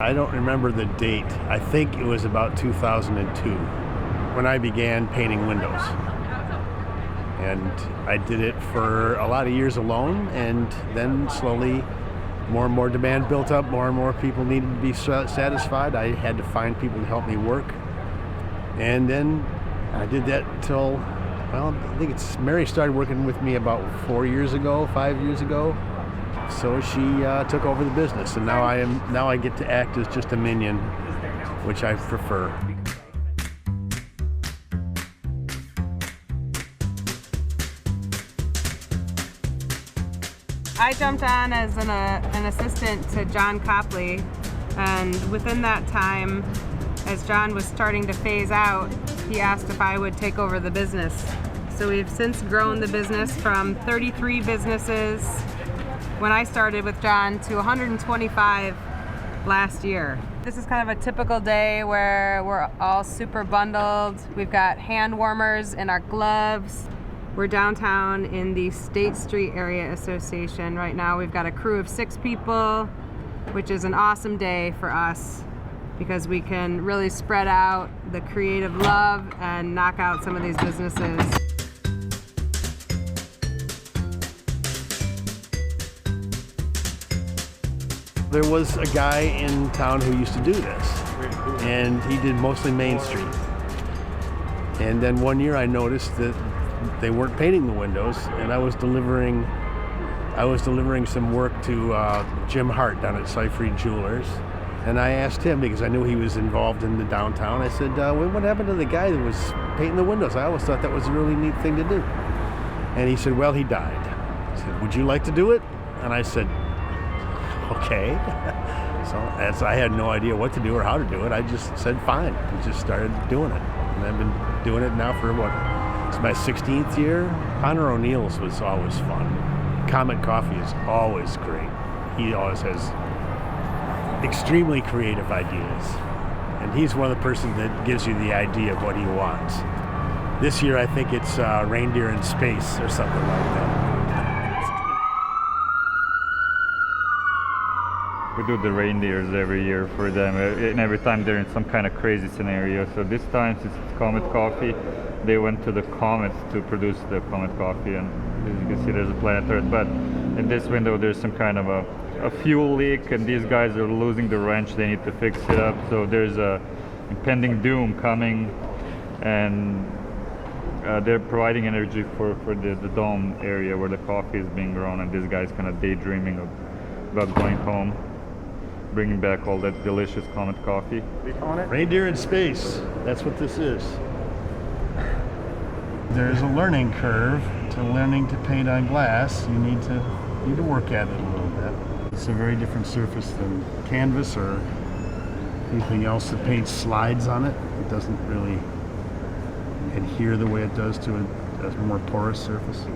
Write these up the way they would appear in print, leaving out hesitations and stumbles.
I don't remember the date. I think it was about 2002 when I began painting windows. And I did it for a lot of years alone, and then slowly more and more demand built up, more and more people needed to be satisfied. I had to find people to help me work. And then I did that till, well, I think Mary started working with me about 5 years ago. So she took over the business, and now I get to act as just a minion, which I prefer. I jumped on as an assistant to John Copley, and within that time, as John was starting to phase out, he asked if I would take over the business. So we've since grown the business from 33 businesses when I started with John to 125 last year. This is kind of a typical day where we're all super bundled. We've got hand warmers in our gloves. We're downtown in the State Street Area Association. Right now we've got a crew of 6 people, which is an awesome day for us because we can really spread out the creative love and knock out some of these businesses. There was a guy in town who used to do this, and he did mostly Main Street. And then one year I noticed that they weren't painting the windows, and I was delivering some work to Jim Hart down at Seifried Jewelers. And I asked him, because I knew he was involved in the downtown, I said, what happened to the guy that was painting the windows? I always thought that was a really neat thing to do. And he said, well, he died. I said, would you like to do it? And I said, okay. So I had no idea what to do or how to do it. I just said fine and just started doing it. And I've been doing it now for it's my 16th year. Connor O'Neill's was always fun. Comet Coffee is always great. He always has extremely creative ideas. And he's one of the person that gives you the idea of what he wants. This year I think it's Reindeer in Space or something like that. We do the reindeers every year for them, and every time they're in some kind of crazy scenario. So this time, since it's Comet Coffee, they went to the comets to produce the Comet Coffee, and as you can see, there's a planet Earth. But in this window, there's some kind of a fuel leak, and these guys are losing the wrench. They need to fix it up. So there's a impending doom coming, and they're providing energy for the dome area where the coffee is being grown, and this guy's kind of daydreaming about going home, bringing back all that delicious Comet coffee. Reindeer in Space, that's what this is. There's a learning curve to learning to paint on glass. You need to work at it a little bit. It's a very different surface than canvas or anything else that paint slides on it. It doesn't really adhere the way it does to a more porous surface.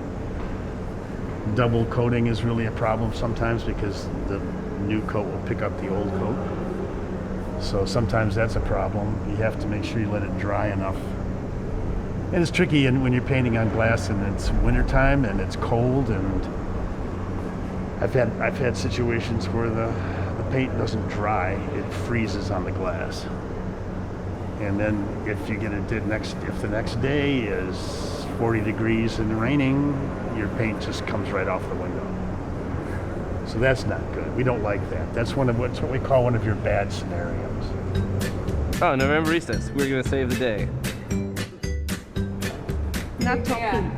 Double coating is really a problem sometimes because the new coat will pick up the old coat. So sometimes that's a problem. You have to make sure you let it dry enough. And it's tricky when you're painting on glass and it's wintertime and it's cold, and I've had situations where the paint doesn't dry, it freezes on the glass. And then if the next day is 40 degrees and raining, your paint just comes right off the window. So that's not good. We don't like that. That's what we call one of your bad scenarios. Oh, November recess. We're gonna save the day. Not talking.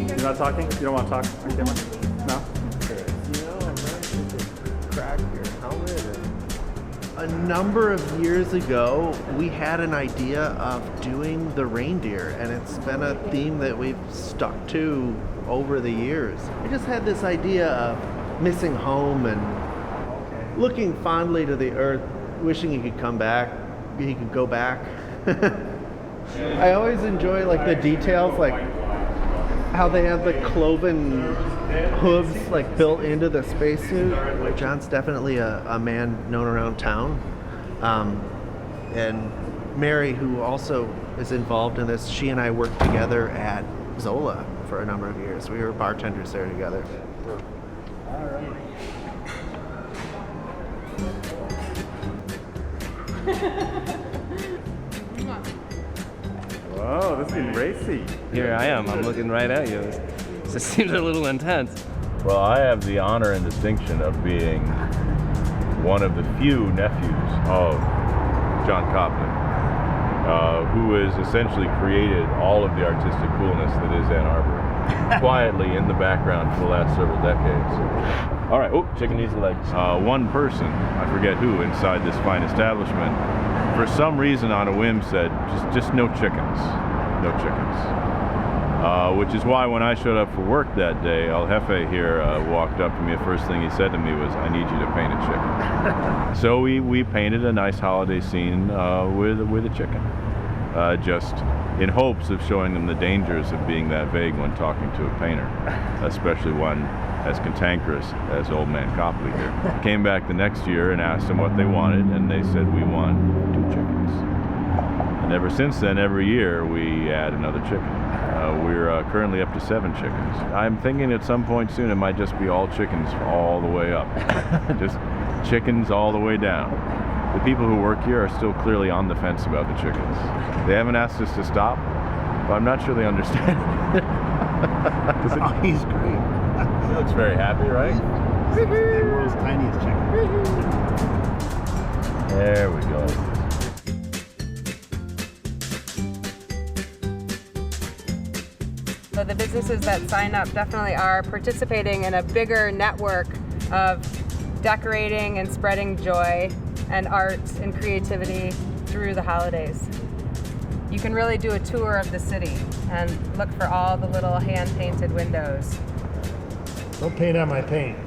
You're not talking? You don't want to talk on camera? No? Crack your helmet. A number of years ago, we had an idea of doing the reindeer, and it's been a theme that we've stuck to over the years. We just had this idea of missing home and looking fondly to the earth, wishing he could come back, he could go back. I always enjoy like the details, like how they have the cloven hooves like built into the spacesuit. John's definitely a man known around town. And Mary, who also is involved in this, she and I worked together at Zola for a number of years. We were bartenders there together. All right. Whoa, this is getting racy. Here I am. I'm looking right at you. This seems a little intense. Well, I have the honor and distinction of being one of the few nephews of John Copley, who has essentially created all of the artistic coolness that is Ann Arbor, quietly in the background for the last several decades. All right, oh, chicken needs the legs. One person, I forget who, inside this fine establishment, for some reason on a whim said, just no chickens, no chickens. Which is why when I showed up for work that day, El Jefe here walked up to me. The first thing he said to me was, I need you to paint a chicken. So we painted a nice holiday scene with a chicken, just in hopes of showing them the dangers of being that vague when talking to a painter, especially one as cantankerous as old man Copley here. Came back the next year and asked them what they wanted, and they said, we want 2 chickens. And ever since then, every year, we add another chicken. We're currently up to 7 chickens. I'm thinking at some point soon it might just be all chickens all the way up. Just chickens all the way down. The people who work here are still clearly on the fence about the chickens. They haven't asked us to stop, but I'm not sure they understand. Oh, he's great. He looks very happy, right? The world's tiniest chicken. There we go. So the businesses that sign up definitely are participating in a bigger network of decorating and spreading joy and art and creativity through the holidays. You can really do a tour of the city and look for all the little hand-painted windows. Don't paint on my paint.